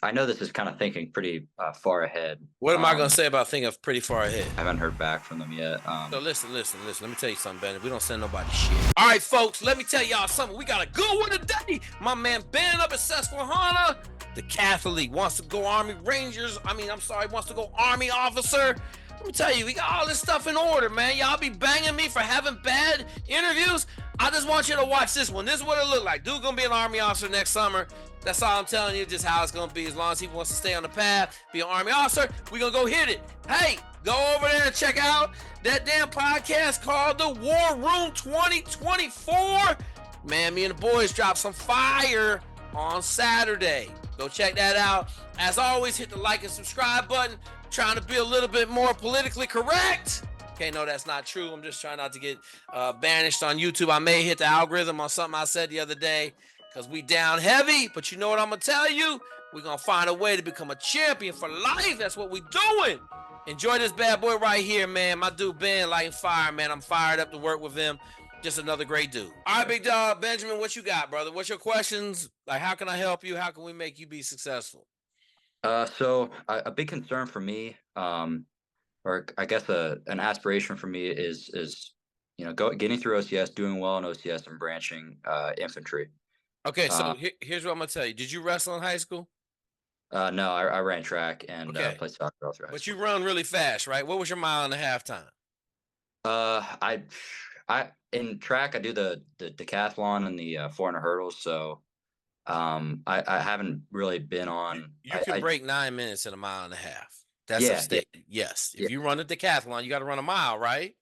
I know this is kind of thinking pretty far ahead. What am I going to say about thinking of pretty far ahead? I haven't heard back from them yet. So listen. Let me tell you something, Ben. We don't send nobody shit. All right, folks. Let me tell y'all something. We got a good one today. My man Ben up at Susquehanna, the Decathlon, wants to go Army Rangers. Wants to go Army officer. Let me tell you, we got all this stuff in order, man. Y'all be banging me for having bad interviews. I just want you to watch this one. This is what it look like. Dude gonna be an Army officer next summer. That's all I'm telling you, just how it's gonna be. As long as he wants to stay on the path, be an Army officer, we gonna go hit it. Hey, go over there and check out that damn podcast called The War Room 2024. Man, me and the boys dropped some fire on Saturday. Go check that out. As always, hit the like and subscribe button. Trying to be a little bit more politically correct. Okay, no, that's not true. I'm just trying not to get banished on YouTube. I may hit the algorithm on something I said the other day because we down heavy. But you know what I'm going to tell you? We're going to find a way to become a champion for life. That's what we doing. Enjoy this bad boy right here, man. My dude Ben lighting fire, man. I'm fired up to work with him. Just another great dude. All right, big dog. Benjamin, what you got, brother? What's your questions? Like, how can I help you? How can we make you be successful? So a big concern for me, or I guess an aspiration for me is getting through OCS, doing well in OCS, and branching infantry. Okay, so here's what I'm gonna tell you. Did you wrestle in high school? No, I ran track and played soccer all through high But school. you run really fast, right? What was your mile and a half time? I in track I do the decathlon and the 400 hurdles, so I haven't really been on. You can break 9 minutes in a mile and a half. That's Yeah, a state. Yeah. Yes. If you run a decathlon, you got to run a mile, right?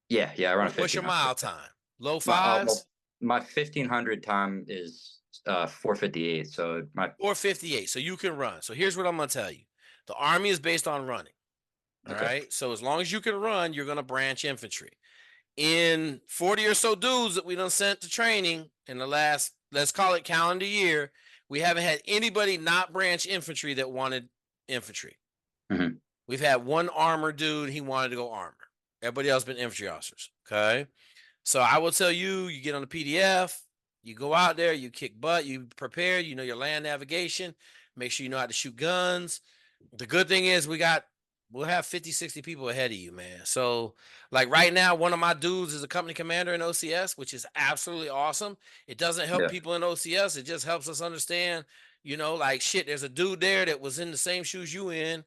Yeah, I run a 1500. What's your mile time? Low fives? My 1500 time is 4:58. So my 4:58. So you can run. So here's what I'm gonna tell you. The Army is based on running. All right. So as long as you can run, you're gonna branch infantry. In 40 or so dudes that we done sent to training in the last, let's call it calendar year, we haven't had anybody not branch infantry that wanted infantry. Mm-hmm. We've had one armor dude, he wanted to go armor. Everybody else been infantry officers. Okay. So I will tell you, you get on the PDF, you go out there, you kick butt, you prepare, you know your land navigation, make sure you know how to shoot guns. The good thing is we'll have 50, 60 people ahead of you, man. So like right now, one of my dudes is a company commander in OCS, which is absolutely awesome. It doesn't help people in OCS. It just helps us understand, like shit, there's a dude there that was in the same shoes you in,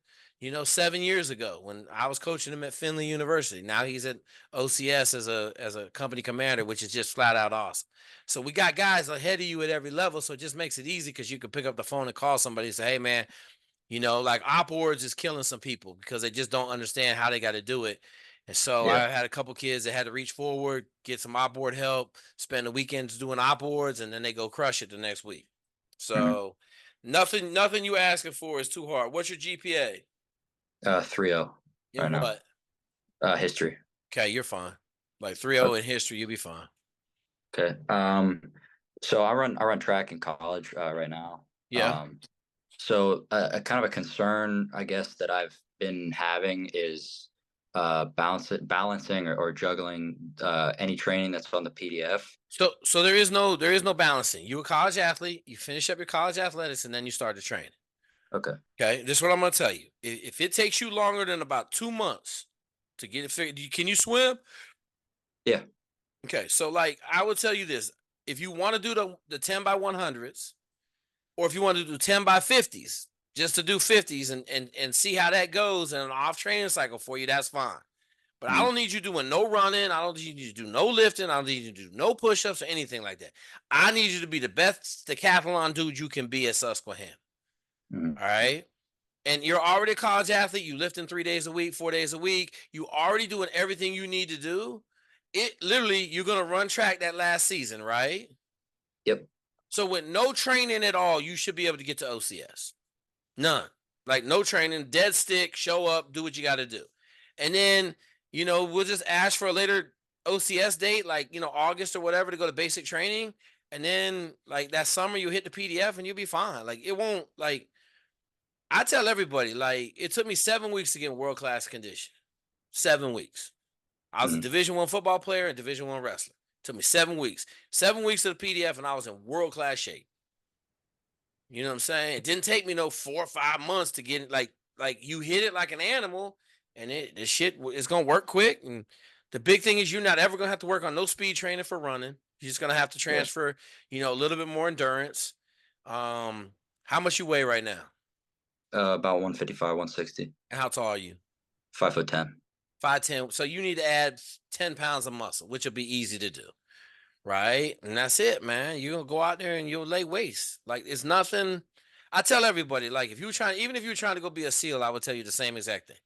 7 years ago when I was coaching him at Findlay University. Now he's at OCS as a company commander, which is just flat out awesome. So we got guys ahead of you at every level. So it just makes it easy because you can pick up the phone and call somebody and say, hey man, like Opwards is killing some people because they just don't understand how they got to do it. And so I had a couple kids that had to reach forward, get some Opward help, spend the weekends doing Opwards, and then they go crush it the next week. So nothing you asking for is too hard. What's your GPA? 3.0 In right what? Now. History. Okay, you're fine. Like 3.0 in history, you'll be fine. Okay. So I run track in college right now. Yeah. So a kind of a concern, I guess, that I've been having is balancing or juggling any training that's on the PDF. So there is no balancing. You a college athlete, you finish up your college athletics, and then you start the training. Okay. Okay. This is what I'm gonna tell you. If it takes you longer than about 2 months to get it figured, can you swim? Yeah. Okay. So like I would tell you this: if you want to do the 10 by 100s, or if you want to do 10 by 50s, just to do 50s and see how that goes in an off training cycle for you, that's fine. But I don't need you doing no running. I don't need you to do no lifting. I don't need you to do no push-ups or anything like that. I need you to be the best decathlon dude you can be at Susquehanna. All right. And you're already a college athlete. You lifting 3 days a week, 4 days a week. You already doing everything you need to do. It literally, you're going to run track that last season, right? Yep. So with no training at all, you should be able to get to OCS. None. Like no training, dead stick, show up, do what you got to do. And then, we'll just ask for a later OCS date, like, August or whatever, to go to basic training. And then like that summer you hit the PDF and you'll be fine. Like it won't, like, I tell everybody, like, it took me 7 weeks to get in world-class condition. 7 weeks. I was a Division I football player and Division I wrestler. It took me 7 weeks. 7 weeks of the PDF and I was in world-class shape. You know what I'm saying? It didn't take me no 4 or 5 months to get it. Like you hit it like an animal, and the shit is gonna work quick. And the big thing is you're not ever gonna have to work on no speed training for running. You're just gonna have to Yeah. transfer, a little bit more endurance. Um, how much you weigh right now? About 155, 160, And how tall are you? 5'10". 5'10". So you need to add 10 pounds of muscle, which will be easy to do. Right. And that's it, man. You're gonna go out there and you'll lay waste. Like it's nothing. I tell everybody, like if you trying, even if you're trying to go be a SEAL, I would tell you the same exact thing.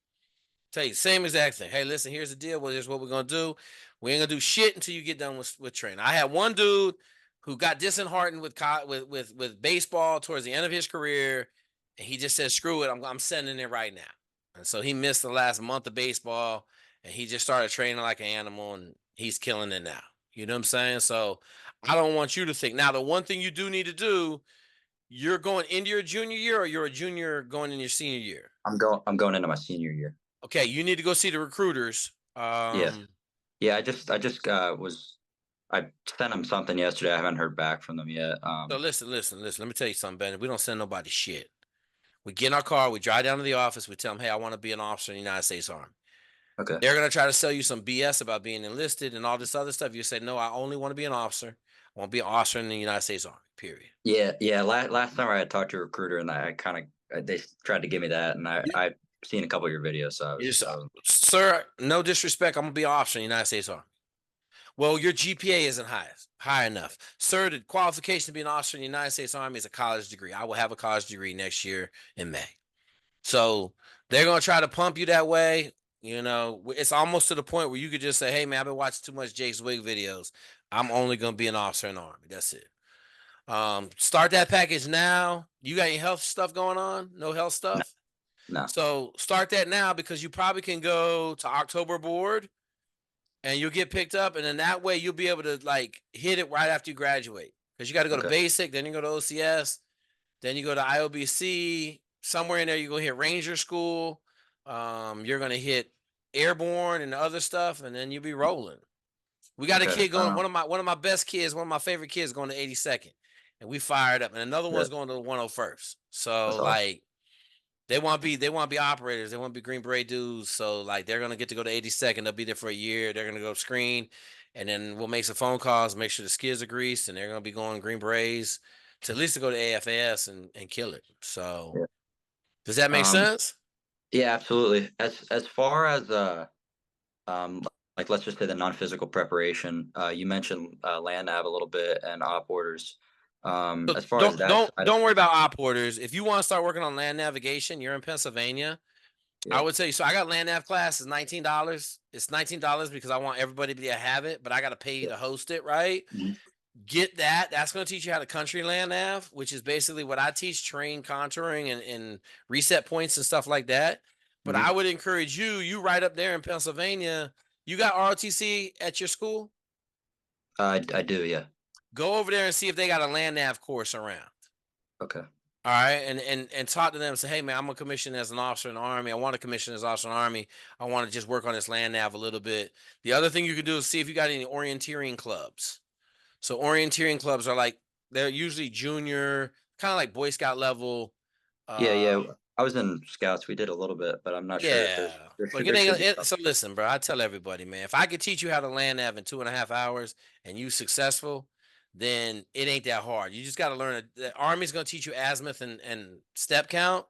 Tell you the same exact thing. Hey, listen, here's the deal. Well, here's what we're gonna do. We ain't gonna do shit until you get done with training. I had one dude who got disheartened with baseball towards the end of his career, and he just said, "Screw it, I'm sending it right now." And so he missed the last month of baseball, and he just started training like an animal, and he's killing it now. You know what I'm saying? So I don't want you to think. Now, the one thing you do need to do, you're going into your junior year, or you're a junior going in your senior year. I'm going into my senior year. Okay, you need to go see the recruiters. Yes. Yeah, I just I sent them something yesterday. I haven't heard back from them yet. So listen. Let me tell you something, Ben. We don't send nobody shit. We get in our car, we drive down to the office, we tell them, hey, I want to be an officer in the United States Army. Okay. They're gonna try to sell you some BS about being enlisted and all this other stuff. You say, no, I only want to be an officer. I want to be an officer in the United States Army. Period. Yeah, yeah. Last time I had talked to a recruiter, and I kind of they tried to give me that, and I've seen a couple of your videos, so You just, sir, no disrespect. I'm gonna be an officer in the United States Army. Well, your GPA isn't high enough. Sir, the qualification to be an officer in the United States Army is a college degree. I will have a college degree next year in May. So they're gonna try to pump you that way. It's almost to the point where you could just say, hey man, I've been watching too much Jake Zweig videos. I'm only gonna be an officer in the army. That's it. Start that package now. You got any health stuff going on? No health no, stuff? no. So start that now because you probably can go to October board and you'll get picked up, and then that way you'll be able to like hit it right after you graduate. Because you got to go to Okay, basic, then you go to OCS, then you go to IOBC. Somewhere in there, you're gonna hit Ranger School. You're gonna hit Airborne and other stuff, and then you'll be rolling. We got a okay. kid going. One of my best kids, one of my favorite kids, going to 82nd, and we fired up. And another Yeah, one's going to the 101st. So that's awesome. like they want to be operators. They want to be Green Beret dudes. So like they're gonna get to go to 82nd. They'll be there for a year. They're gonna go screen, and then we'll make some phone calls, make sure the skids are greased, and they're gonna be going Green Berets to at least to go to AFS and kill it. So Yeah. does that make Um. sense? Yeah, absolutely. As far as um, like let's just say the non-physical preparation. You mentioned land nav a little bit and op orders. So As far as don't that don't side, don't worry about op orders. If you want to start working on land navigation, you're in Pennsylvania. I yeah. would tell you. So I got land nav class is $19. It's $19 because I want everybody to have it, but I got to pay you Yeah. to host it, right? Mhm. Get that. That's going to teach you how to country land nav, which is basically what I teach: terrain contouring and reset points and stuff like that. But I Mhm. would encourage you right up there in Pennsylvania. You got ROTC at your school? I do, yeah. Go over there and see if they got a land nav course around. Okay. All right, and talk to them and say, hey man, I'm a commission as an officer in the army. I want to commission as an officer in the army. I want to just work on this land nav a little bit. The other thing you could do is see if you got any orienteering clubs. So orienteering clubs are like they're usually junior, kind of like Boy Scout level. Yeah, Uh, yeah. I was in scouts. We did a little bit, but I'm not sure if yeah, like it there ain't. should be So something. listen, bro. I tell everybody, man, if I could teach you how to land nav in 2.5 hours and you successful, then it ain't that hard. You just got to learn it. The army's gonna teach you azimuth and step count.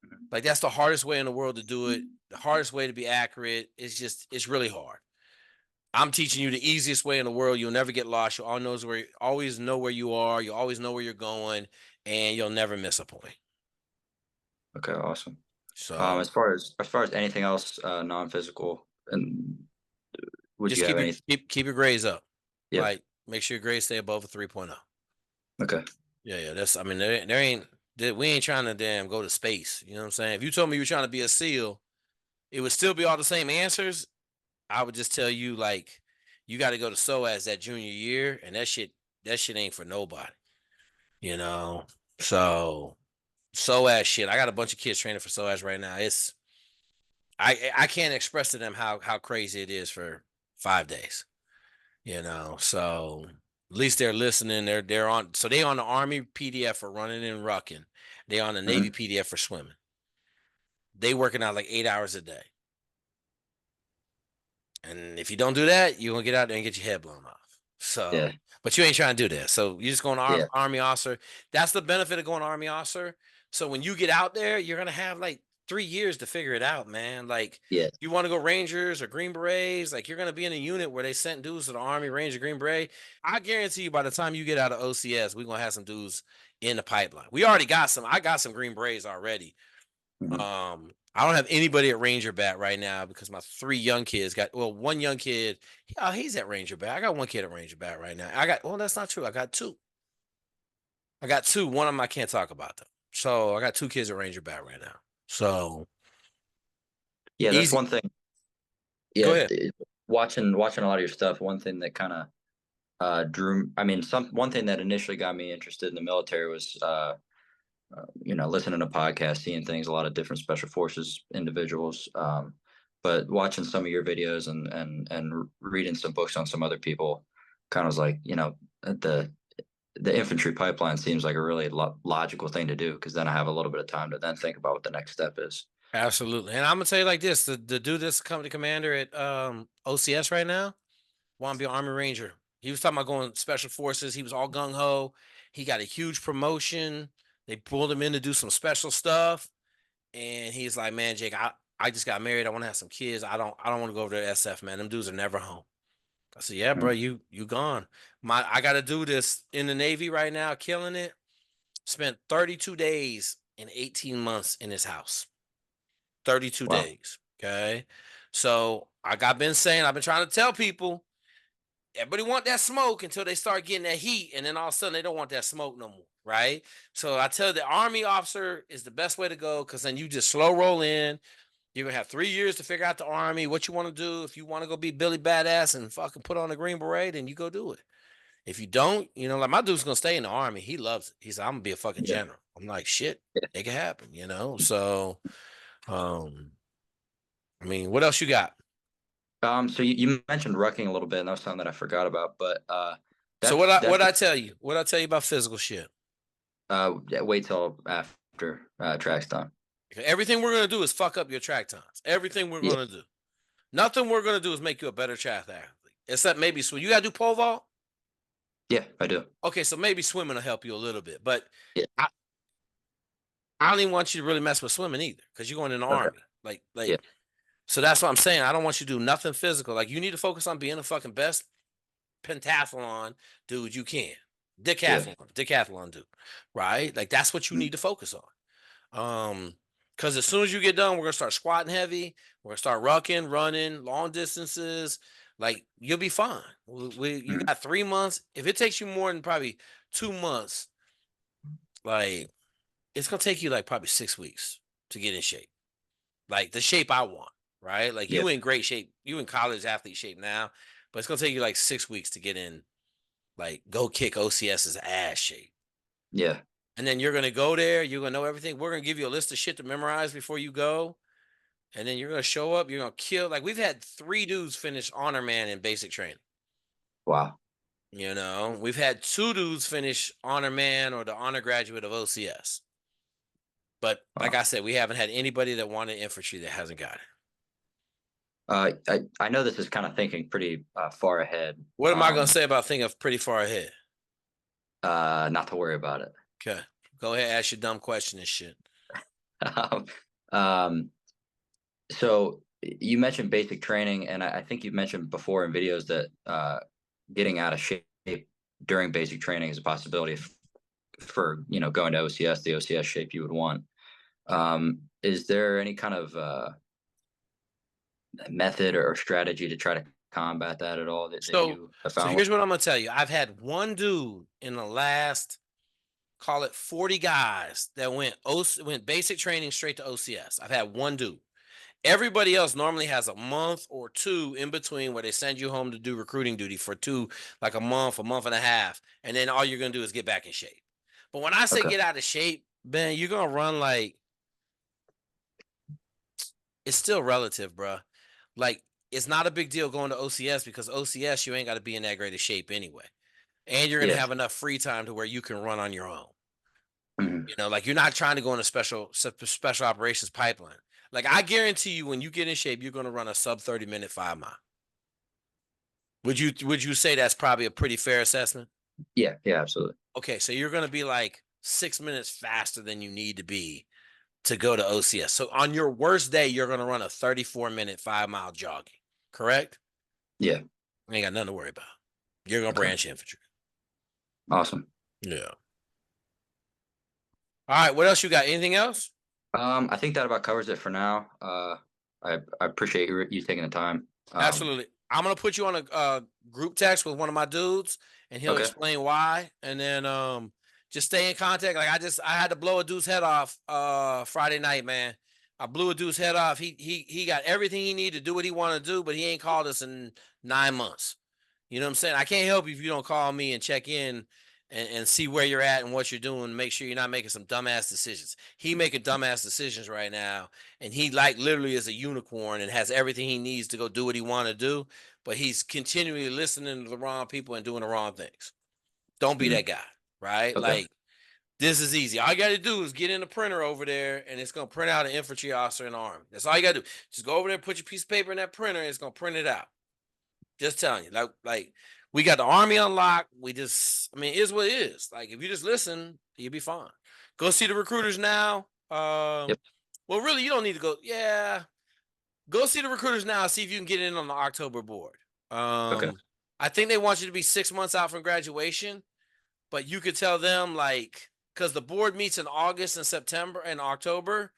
Mhm. Like that's the hardest way in the world to do it. The hardest way to be accurate. It's really hard. I'm teaching you the easiest way in the world. You'll never get lost. You always know where you are. You always know where you're going, and you'll never miss a point. Okay, awesome. So As far as anything else, non-physical, and would just you have keep your any? keep your grades up. Yeah. Like make sure your grades stay above a 3.0. Okay. Yeah. That's I mean there ain't we ain't trying to damn go to space. You know what I'm saying? If you told me you were trying to be a SEAL, it would still be all the same answers. I would just tell you like you got to go to SOAS that junior year, and that shit ain't for nobody. You know, so SOAS shit. I got a bunch of kids training for SOAS right now. I can't express to them how crazy it is for 5 days. So At least they're listening. They're on. So they on the Army PDF for running and rucking. They on the Navy Hmm. PDF for swimming. They working out like 8 hours a day. And if you don't do that, you're gonna get out there and get your head blown off. Yeah. So, but you ain't trying to do that. So you just going to Yeah. Army officer. That's the benefit of going to Army officer. So when you get out there, you're gonna have like 3 years to figure it out, man. Like Yeah. you want to go Rangers or Green Berets, like you're gonna be in a unit where they sent dudes to the Army, Ranger, Green Beret. I guarantee you, by the time you get out of OCS, we're gonna have some dudes in the pipeline. We already got some. I got some Green Berets already. Hmm. I don't have anybody at Ranger Bat right now because my 3 young kids one young kid. He's at Ranger Bat. I got one kid at Ranger Bat right now. That's not true. I got two. One of them I can't talk about though. So I got 2 kids at Ranger Bat right now. So Yeah. That's easy. one thing. Go Yeah. ahead. Watching a lot of your stuff. One thing that kind of drew. I mean, one thing that initially got me interested in the military was listening to podcasts, seeing things, a lot of different special forces individuals. But watching some of your videos and reading some books on some other people, kind of was like, the infantry pipeline seems like a really logical thing to do because then I have a little bit of time to then think about what the next step is. Absolutely. And I'm gonna tell you like this: the dude that's company commander at OCS right now want to be an Army Ranger. He was talking about going special forces. He was all gung ho. He got a huge promotion. They pulled him in to do some special stuff. And he's like, man, Jake, I just got married. I want to have some kids. I don't want to go over to SF, man. Them dudes are never home. I said, yeah, bro, Mhm. you gone. I gotta do this in the Navy right now, killing it. Spent 32 days and 18 months in his house. 32 Wow. days. Okay. So I've been saying, I've been trying to tell people, everybody want that smoke until they start getting that heat, and then all of a sudden they don't want that smoke no more, right? So I tell you, the Army officer is the best way to go because then you just slow roll in. You're gonna have 3 years to figure out the Army, what you want to do. If you want to go be Billy Badass and fucking put on a Green Beret, then you go do it. If you don't, like my dude's gonna stay in the Army. He loves it. He's like, I'm gonna be a fucking Yeah. general. I'm like, shit, Yeah. make it happen. So, um, I mean, what else you got? So you mentioned rucking a little bit, and that was something that I forgot about. But So that's what that's I tell you? What I tell you about physical shit? yeah, wait till after track's done. Everything we're gonna do is fuck up your track times. Everything we're Yeah. gonna do. Nothing we're gonna do is make you a better track athlete. Except maybe swim. You gotta do pole vault. Yeah, I do. Okay, so maybe swimming will help you a little bit, but Yeah. I, I don't even want you to really mess with swimming either, because you're going in the Okay. Army. Yeah. So that's what I'm saying. I don't want you to do nothing physical. Like you need to focus on being the fucking best pentathlon dude you can. Yeah. Decathlon dude, right? Like that's what you need to focus on. Because as soon as you get done, we're gonna start squatting heavy. We're gonna start rucking, running long distances. Like you'll be fine. You Mhm. got 3 months. If it takes you more than probably 2 months, like it's gonna take you like probably 6 weeks to get in shape. Like the shape I want, right? Like Yeah. you in great shape, you in college athlete shape now, but it's gonna take you like 6 weeks to get in, like go kick OCS's ass shape. Yeah. And then you're gonna go there, you're gonna know everything. We're gonna give you a list of shit to memorize before you go. And then you're gonna show up, you're gonna kill. Like we've had 3 dudes finish honor man in basic training. Wow. We've had 2 dudes finish honor man or the honor graduate of OCS. But like Wow. I said, we haven't had anybody that wanted infantry that hasn't got it. I know this is kind of thinking pretty far ahead. What am I gonna say about thinking of pretty far ahead? Not to worry about it. Okay. Go ahead, ask your dumb question and shit. um, so you mentioned basic training, and I think you've mentioned before in videos that getting out of shape during basic training is a possibility for going to OCS, the OCS shape you would want. Is there any kind of method or strategy to try to combat that at all that So you have so found? here's what I'm gonna tell you. I've had one dude in the last call it 40 guys that went basic training straight to OCS. I've had one dude. Everybody else normally has a month or two in between where they send you home to do recruiting duty for like a month and a half, and then all you're gonna do is get back in shape. But when I say Okay. get out of shape, Ben, you're gonna run like it's still relative, bruh. Like it's not a big deal going to OCS because OCS you ain't got to be in that great of shape anyway. and you're gonna Yes. have enough free time to where you can run on your own. Mhm. You know, like you're not trying to go in a special operations pipeline. Like I guarantee you, when you get in shape, you're gonna run a sub 30-minute 5 mile. Would you say that's probably a pretty fair assessment? Yeah, yeah, absolutely. Okay, so you're gonna be like 6 minutes faster than you need to be to go to OCS. So on your worst day, you're gonna run a 34-minute 5 mile jogging. Correct? Yeah. You ain't got nothing to worry about. You're gonna Okay. branch infantry. Awesome. Yeah. All right. What else you got? Anything else? I think that about covers it for now. I appreciate you taking the time. Absolutely. I'm gonna put you on a group text with one of my dudes, and he'll Okay. explain why. And then just stay in contact. Like I had to blow a dude's head off Friday night, man. I blew a dude's head off. He got everything he needed to do what he wanted to do, but he ain't called us in 9 months. You know what I'm saying? I can't help you if you don't call me and check in and see where you're at and what you're doing. Make sure you're not making some dumbass decisions. He making dumbass decisions right now, and he like literally is a unicorn and has everything he needs to go do what he want to do, but he's continually listening to the wrong people and doing the wrong things. Don't be Mhm. that guy, right? Okay. Like this is easy. All you got to do is get in the printer over there, and it's gonna print out an infantry officer in the army. That's all you got to do. Just go over there, put your piece of paper in that printer, and it's gonna print it out. Just telling you, like we got the army unlocked. I mean, it is what it is. Like if you just listen, you'll be fine. Go see the recruiters now. Yep. Well, really, you don't need to go. Yeah, go see the recruiters now. See if you can get in on the October board. Okay. I think they want you to be 6 months out from graduation, but you could tell them like because the board meets in August and September and October,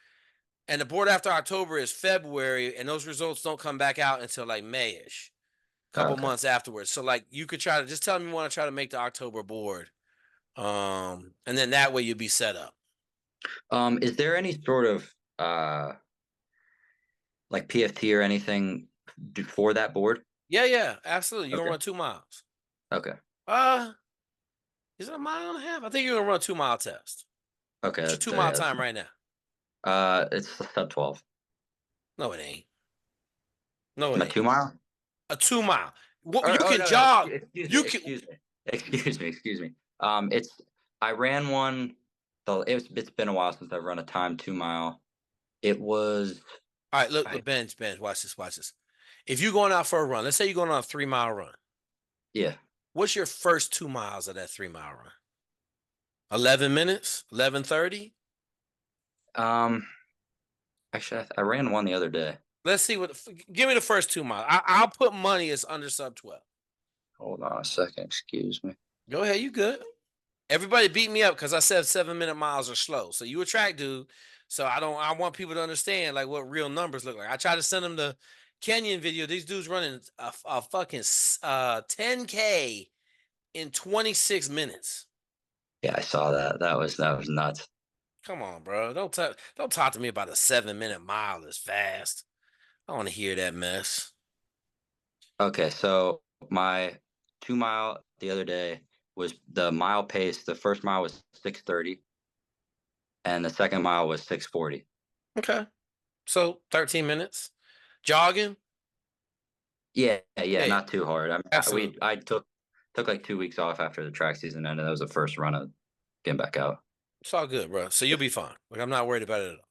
and the board after October is February, and those results don't come back out until like Mayish, couple Okay. months afterwards. So like you could try to just tell them you want to try to make the October board. And then that way you'll be set up. Is there any sort of like PFT or anything for that board? Yeah, yeah, absolutely. You're gonna Okay. run 2 miles. Okay. Uh, is it a mile and a half? I think you're gonna run a 2 mile test. Okay. What's your That's, 2 mile yeah, time right now? it's sub 12. No, it ain't. No, it My ain't. 2 mile? A 2 mile. What you Or, oh can no, no, jog. excuse me, You can. excuse me, excuse me. It's I ran one. So it's been a while since I've run a time 2 mile. It was All right, look, I Ben, watch this, watch this. If you're going out for a run, let's say you're going on a 3 mile run. yeah. What's your first 2 miles of that 3 mile run? 11 minutes, 11:30. Um, actually, I ran one the other day. Let's see what. Give me the first 2 miles. I'll put money as under sub 12. Hold on a second. Excuse me. Go ahead, you good? Everybody beat me up because I said 7 minute miles are slow. So you a track dude. So I don't. I want people to understand like what real numbers look like. I try to send them the Kenyan video. These dudes running a fucking 10K in 26 minutes. Yeah, I saw that. That was nuts. Come on, bro. Don't talk to me about a 7 minute mile is fast. I don't want to hear that mess. Okay, so my 2 mile the other day was the mile pace. The first mile was 6:30, and the second mile was 6:40. Okay. So 13 minutes. Jogging? Yeah, yeah, Yeah, yeah, not too hard. absolutely. I took like 2 weeks off after the track season ended. That was the first run of getting back out. It's all good, bro. So you'll be fine. Like I'm not worried about it at all.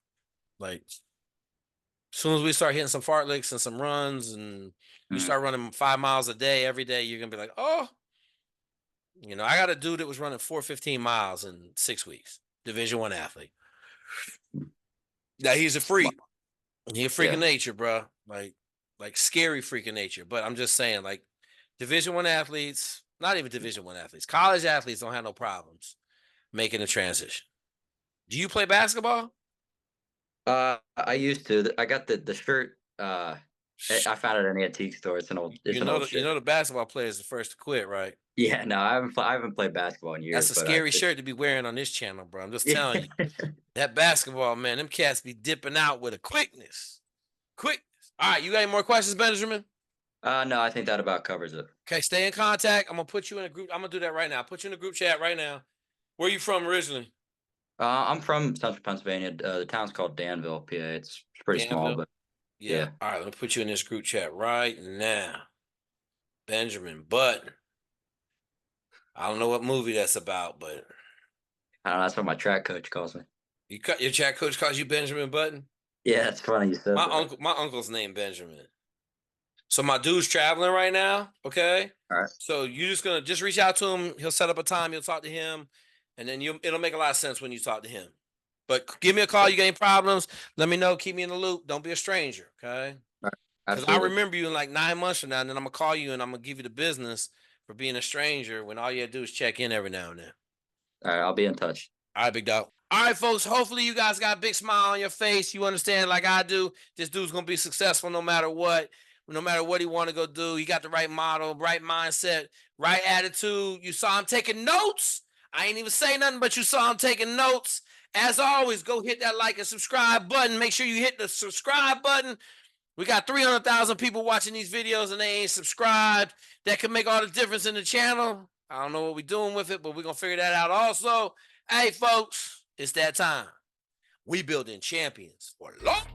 Like as soon as we start hitting some fartleks and some runs and you Mhm. start running 5 miles a day every day, you're gonna be like, oh, I got a dude that was running 415 miles in 6 weeks. Division 1 athlete. Now he's a freak. He a freak of Yeah. nature, bro. Like scary freak of nature. But I'm just saying, like Division 1 athletes, not even Division 1 athletes, college athletes don't have no problems making a transition. Do you play basketball? I used to. I got the shirt. I found it in the antique store. It's You an know old the you shirt. know the basketball player is the first to quit, right? Yeah, no, I haven't played basketball in That's years, a but scary shirt to be wearing on this channel, bro. I'm just yeah. telling you. That basketball, man, them cats be dipping out with a quickness. Quickness. All right, you got any more questions, Benjamin? No, I think that about covers it. Okay, stay in contact. I'm gonna put you in a group. I'm gonna do that right now. I'll put you in a group chat right now. Where you from originally? I'm from Central Pennsylvania. The town's called Danville, PA. It's pretty small, Danville. but Yeah. yeah. All right, let me put you in this group chat right now. Benjamin Button. I don't know what movie that's about, but I don't know, that's what my track coach calls me. your chat coach calls you Benjamin Button. Yeah, it's funny you said that. My uncle's named Benjamin. So my dude's traveling right now. Okay. All right. So you just reach out to him. He'll set up a time. You'll talk to him, and then it'll make a lot of sense when you talk to him. But give me a call. You got any problems? Let me know. Keep me in the loop. Don't be a stranger. Okay. All right. Because I Absolutely. remember you in like 9 months from now, and then I'm gonna call you and I'm gonna give you the business for being a stranger when all you have to do is check in every now and then. All right, I'll be in touch. All right, big dog. All right, folks. Hopefully, you guys got a big smile on your face. You understand, like I do, this dude's gonna be successful no matter what. No matter what he want to go do, he got the right model, right mindset, right attitude. You saw him taking notes. I ain't even say nothing, but you saw him taking notes. As always, go hit that like and subscribe button. Make sure you hit the subscribe button. We got 300,000 people watching these videos and they ain't subscribed. That can make all the difference in the channel. I don't know what we're doing with it, but we're going to figure that out also. Hey, folks, it's that time. We building champions for long.